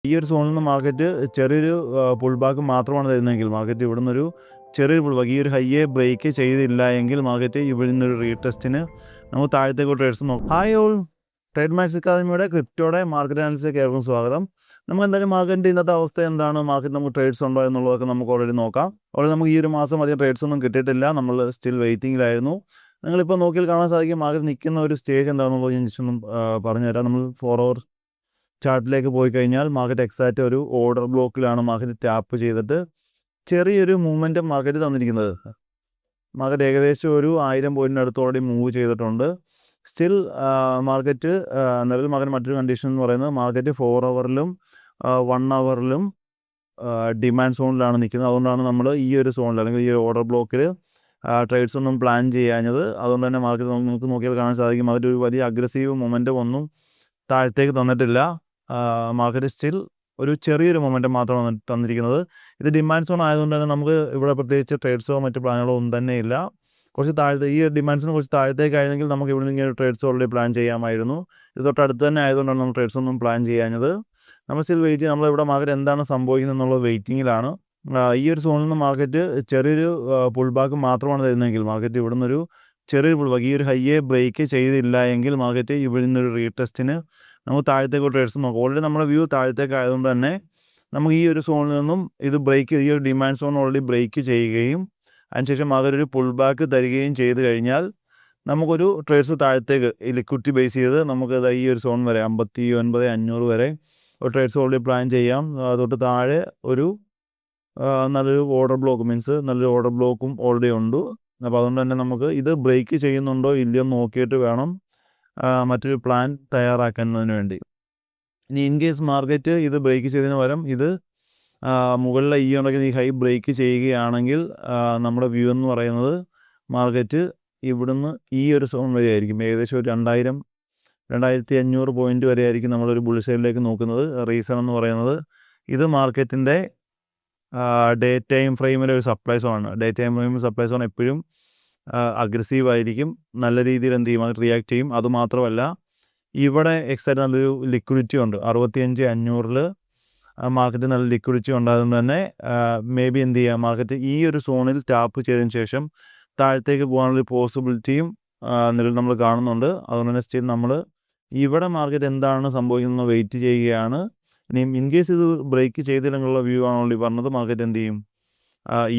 ഈ ഒരു സോണിൽ നിന്ന് മാർക്കറ്റ് ചെറിയൊരു പുൾ ബാക്ക് മാത്രമാണ് തരുന്നതെങ്കിൽ മാർക്കറ്റ് ഇവിടുന്നൊരു ചെറിയൊരു പുൾ ബാക്ക് ഈ ഒരു ഹൈയെ ബ്രേക്ക് ചെയ്തില്ല എങ്കിൽ മാർക്കറ്റ് ഇവിടെ നിന്നൊരു റീടെസ്റ്റിന് നമുക്ക് താഴത്തേക്ക് ട്രേഡ്സ് നോക്കാം. ഹായ് ഓൾ, ട്രേഡ് മാക്സ് അക്കാദമിയുടെ ക്രിപ്റ്റോയുടെ മാർക്കറ്റ് അനാലിസിലേക്ക് ഏവർക്കും സ്വാഗതം. നമുക്ക് എന്തായാലും മാർക്കറ്റിൻ്റെ ഇന്നത്തെ അവസ്ഥ എന്താണ്, മാർക്കറ്റ് നമുക്ക് ട്രേഡ്സ് ഉണ്ടോ എന്നുള്ളതൊക്കെ നമുക്ക് ഓൾറെഡി നോക്കാം. ഓൾറെഡി നമുക്ക് ഈ ഒരു മാസം അധികം ട്രേഡ്സ് ഒന്നും കിട്ടിയിട്ടില്ല, നമ്മൾ സ്റ്റിൽ വെയിറ്റിങ്ങിലായിരുന്നു. നിങ്ങളിപ്പോൾ നോക്കിയാൽ കാണാൻ സാധിക്കും മാർക്കറ്റ് നിൽക്കുന്ന ഒരു സ്റ്റേജ് എന്താണെന്നുള്ളത് ഞാൻ ജസ്റ്റ് ഒന്നും പറഞ്ഞുതരാം. നമ്മൾ 4 hour ചാർട്ടിലേക്ക് പോയി കഴിഞ്ഞാൽ മാർക്കറ്റ് എക്സാക്റ്റ് ഒരു ഓർഡർ ബ്ലോക്കിലാണ് മാർക്കറ്റ് ടാപ്പ് ചെയ്തിട്ട് ചെറിയൊരു മൂവ്മെൻറ്റ് മാർക്കറ്റ് തന്നിരിക്കുന്നത്. മാർക്കറ്റ് ഏകദേശം ഒരു 1000 പോയിൻറ്റിന് അടുത്ത് ഓൾറെഡി മൂവ് ചെയ്തിട്ടുണ്ട്. സ്റ്റിൽ മാർക്കറ്റ് നിലവിൽ മാർക്കറ്റ് മറ്റൊരു കണ്ടീഷൻ എന്ന് പറയുന്നത് മാർക്കറ്റ് 4 hourലും 1 hourലും ഡിമാൻഡ് സോണിലാണ് നിൽക്കുന്നത്. അതുകൊണ്ടാണ് നമ്മൾ ഈ ഒരു സോണിൽ അല്ലെങ്കിൽ ഈ ഒരു ഓർഡർ ബ്ലോക്കിൽ ട്രേഡ്സ് ഒന്നും പ്ലാൻ ചെയ്യാഞ്ഞത്. അതുകൊണ്ട് തന്നെ മാർക്കറ്റ് നമുക്ക് നോക്കിയാൽ കാണാൻ സാധിക്കും മാർക്കറ്റ് ഒരു വലിയ അഗ്രസീവ് മൊമെൻറ്റം ഒന്നും താഴത്തേക്ക് തന്നിട്ടില്ല. മാർക്കറ്റ് സ്റ്റിൽ ഒരു ചെറിയൊരു മൊമെൻറ്റം മാത്രമാണ് തന്നിരിക്കുന്നത്. ഇത് ഡിമാൻഡ് സോൺ ആയതുകൊണ്ട് തന്നെ നമുക്ക് ഇവിടെ പ്രത്യേകിച്ച് ട്രേഡ്സോ മറ്റ് പ്ലാനുകളോ ഒന്നും തന്നെ ഇല്ല. കുറച്ച് താഴത്തെ ഈ ഡിമാൻഡ് സോൺ കുറച്ച് താഴത്തേക്ക് ആയിരുന്നെങ്കിൽ നമുക്ക് ഇവിടെ നിന്ന് ട്രേഡ്സ് ഓൾറെഡി പ്ലാൻ ചെയ്യാമായിരുന്നു. ഇത് തൊട്ടടുത്ത് തന്നെ ആയതുകൊണ്ടാണ് നമ്മൾ ട്രേഡ്സ് ഒന്നും പ്ലാൻ ചെയ്യാഞ്ഞത്. നമ്മൾ സ്റ്റിൽ വെയിറ്റ് ചെയ്ത് നമ്മളിവിടെ മാർക്കറ്റ് എന്താണ് സംഭവിക്കുന്നത് എന്നുള്ളത് വെയിറ്റിങ്ങിലാണ്. ഈ ഒരു സോണിൽ നിന്ന് മാർക്കറ്റ് ചെറിയൊരു പുൾ ബാക്ക് മാത്രമാണ് തരുന്നതെങ്കിൽ മാർക്കറ്റ് ഇവിടെ നിന്നൊരു ചെറിയൊരു പുൾ ബാക്ക് ഈ ഒരു ഹൈയെ ബ്രേക്ക് ചെയ്തില്ല എങ്കിൽ മാർക്കറ്റ് ഇവിടെ നിന്നൊരു റീടെസ്റ്റിന് നമുക്ക് താഴത്തേക്ക് ട്രേഡ്സ് നോക്കാം. ഓൾറെഡി നമ്മുടെ വ്യൂ താഴത്തേക്ക് ആയതുകൊണ്ട് തന്നെ നമുക്ക് ഈ ഒരു സോണിൽ നിന്നും ഇത് ഈ ഒരു ഡിമാൻഡ് സോൺ ഓൾറെഡി ബ്രേക്ക് ചെയ്യുകയും അതിനുശേഷം മാർക്കറ്റ് ഒരു പുൾ ബാക്ക് തരികയും ചെയ്ത് കഴിഞ്ഞാൽ നമുക്കൊരു ട്രേഡ്സ് താഴത്തേക്ക് ഈ ലിക്വിഡിറ്റി ബേസ് ചെയ്ത് നമുക്ക് ഈ ഒരു സോൺ വരെ 59,500 വരെ ഒരു ട്രേഡ്സ് ഓൾറെഡി പ്ലാൻ ചെയ്യാം. തൊട്ട് താഴെ ഒരു നല്ലൊരു ഓർഡർ ബ്ലോക്ക് നല്ലൊരു ഓർഡർ ബ്ലോക്കും ഓൾറെഡി ഉണ്ട്. അപ്പോൾ അതുകൊണ്ട് തന്നെ നമുക്ക് ഇത് ബ്രേക്ക് ചെയ്യുന്നുണ്ടോ ഇല്ലയോ നോക്കിയിട്ട് വേണം മറ്റൊരു പ്ലാൻ തയ്യാറാക്കുന്നതിന് വേണ്ടി. ഇനി ഇൻ കേസ് മാർക്കറ്റ് ഇത് ബ്രേക്ക് ചെയ്തതിന് പകരം ഇത് മുകളിലെ ഈ ഉണ്ടെങ്കിൽ ഈ ഹൈ ബ്രേക്ക് ചെയ്യുകയാണെങ്കിൽ നമ്മുടെ വ്യൂ എന്ന് പറയുന്നത് മാർക്കറ്റ് ഇവിടുന്ന് ഈ ഒരു സോൺ വരെ ആയിരിക്കും. ഏകദേശം ഒരു 2,500 പോയിൻറ്റ് വരെ ആയിരിക്കും നമ്മളൊരു ബുൾ സൈഡിലേക്ക് നോക്കുന്നത്. റീസൺ എന്ന് പറയുന്നത് ഇത് മാർക്കറ്റിൻ്റെ ഡേ ടൈം ഫ്രെയിമിലെ ഒരു സപ്ലൈ സോണാണ്. ഡേ ടൈം ഫ്രെയിമിൽ സപ്ലൈ സോൺ എപ്പോഴും അഗ്രസീവ് ആയിരിക്കും, നല്ല രീതിയിൽ എന്ത് ചെയ്യും റിയാക്ട് ചെയ്യും. അതുമാത്രമല്ല ഇവിടെ എക്സാക്റ്റ് നല്ലൊരു ലിക്വിഡിറ്റി ഉണ്ട്. 65,500 മാർക്കറ്റ് നല്ല ലിക്വിഡിറ്റി ഉണ്ടാകുന്നത് തന്നെ മേ ബി എന്ത് ചെയ്യുക മാർക്കറ്റ് ഈ ഒരു സോണിൽ ടാപ്പ് ചെയ്തതിന് ശേഷം താഴത്തേക്ക് പോകാനുള്ളൊരു പോസിബിലിറ്റിയും നിലവിൽ നമ്മൾ കാണുന്നുണ്ട്. അതുകൊണ്ട് തന്നെ സ്റ്റിൽ നമ്മൾ ഇവിടെ മാർക്കറ്റ് എന്താണ് സംഭവിക്കുന്നത് വെയിറ്റ് ചെയ്യുകയാണ്. ഇനിയും ഇൻ കേസ് ഇത് ബ്രേക്ക് ചെയ്തില്ലെങ്കിലുള്ള വ്യൂ ആണ് ഓൾറെഡി പറഞ്ഞത്. മാർക്കറ്റ് എന്ത് ചെയ്യും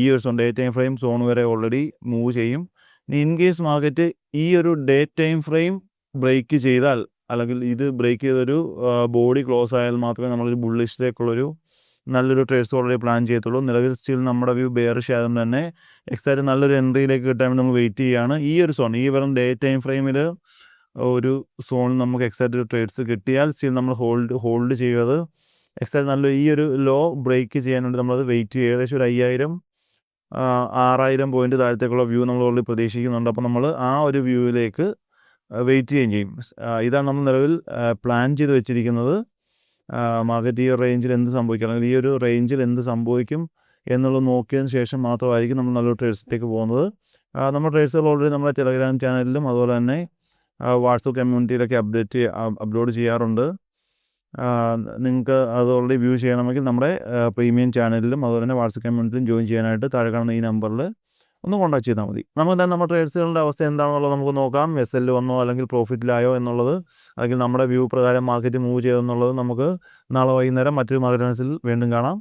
ഈ ഒരു zone day time frame zone വരെ ഓൾറെഡി മൂവ് ചെയ്യും. ഇനി ഇൻ കേസ് മാർക്കറ്റ് ഈ ഒരു ഡേ ടൈം ഫ്രെയിം ബ്രേക്ക് ചെയ്താൽ അല്ലെങ്കിൽ ഇത് ബ്രേക്ക് ചെയ്തൊരു ബോഡി ക്ലോസ് ആയാൽ മാത്രമേ നമ്മളൊരു ബുള്ളിഷിലേക്കുള്ളൊരു നല്ലൊരു ട്രേഡ്സ് ഓൾറെഡി പ്ലാൻ ചെയ്യത്തുള്ളൂ. നിലവിൽ സ്റ്റിൽ നമ്മുടെ വ്യൂ ബെയറിഷ് ആയതുകൊണ്ട് തന്നെ എക്സാക്റ്റ് നല്ലൊരു എൻട്രിയിലേക്ക് കിട്ടാൻ വേണ്ടി നമ്മൾ വെയിറ്റ് ചെയ്യുകയാണ്. ഈ ഒരു സോൺ ഈ വെറും ഡേ ടൈം ഫ്രെയിമിൽ ഒരു സോണിൽ നമുക്ക് എക്സാക്റ്റ് ഒരു ട്രേഡ്സ് കിട്ടിയാൽ സ്റ്റിൽ നമ്മൾ ഹോൾഡ് ചെയ്യുന്നത് എക്സാക്റ്റ് നല്ല ഈ ഒരു ലോ ബ്രേക്ക് ചെയ്യാൻ വേണ്ടി നമ്മളത് വെയിറ്റ് ചെയ്യുക. ഏകദേശം ഒരു 6,000 പോയിൻറ്റ് താഴത്തേക്കുള്ള വ്യൂ നമ്മൾ ഓൾറെഡി പ്രതീക്ഷിക്കുന്നുണ്ട്. അപ്പോൾ നമ്മൾ ആ ഒരു വ്യൂവിലേക്ക് വെയിറ്റ് ചെയ്യുകയും ചെയ്യും. ഇതാണ് നമ്മൾ നിലവിൽ പ്ലാൻ ചെയ്ത് വെച്ചിരിക്കുന്നത്. മാർക്കറ്റ് ഈ റേഞ്ചിൽ എന്ത് സംഭവിക്കും അല്ലെങ്കിൽ ഈ ഒരു റേഞ്ചിൽ എന്ത് സംഭവിക്കും എന്നുള്ളത് നോക്കിയതിന് ശേഷം മാത്രമായിരിക്കും നമ്മൾ നല്ലൊരു ട്രേഡ്സിലേക്ക് പോകുന്നത്. നമ്മുടെ ട്രേഡ്സുകൾ ഓൾറെഡി നമ്മുടെ ടെലഗ്രാം ചാനലിലും അതുപോലെ തന്നെ വാട്സപ്പ് കമ്മ്യൂണിറ്റിയിലൊക്കെ അപ്ലോഡ് ചെയ്യാറുണ്ട്. നിങ്ങൾക്ക് അത് ഓൾറെഡി വ്യൂ ചെയ്യണമെങ്കിൽ നമ്മുടെ പ്രീമിയം ചാനലിലും അതുപോലെ തന്നെ വാട്സപ്പ് കമ്മ്യൂണിറ്റിയിലും ജോയിൻ ചെയ്യാനായിട്ട് താഴെ കാണുന്ന ഈ നമ്പറിൽ ഒന്ന് കോൺടാക്ട് ചെയ്താൽ മതി. നമുക്ക് എന്തായാലും നമ്മുടെ ട്രേഡ്സുകളുടെ അവസ്ഥ എന്താണെന്നുള്ളത് നമുക്ക് നോക്കാം. എസ് വന്നോ അല്ലെങ്കിൽ പ്രോഫിറ്റിലായോ എന്നുള്ളത്, അല്ലെങ്കിൽ നമ്മുടെ വ്യൂ പ്രകാരം മാർക്കറ്റ് മൂവ് ചെയ്തെന്നുള്ളത് നമുക്ക് നാളെ വൈകുന്നേരം മറ്റൊരു മാർക്കറ്റ് അനാലിസിസിൽ വീണ്ടും കാണാം.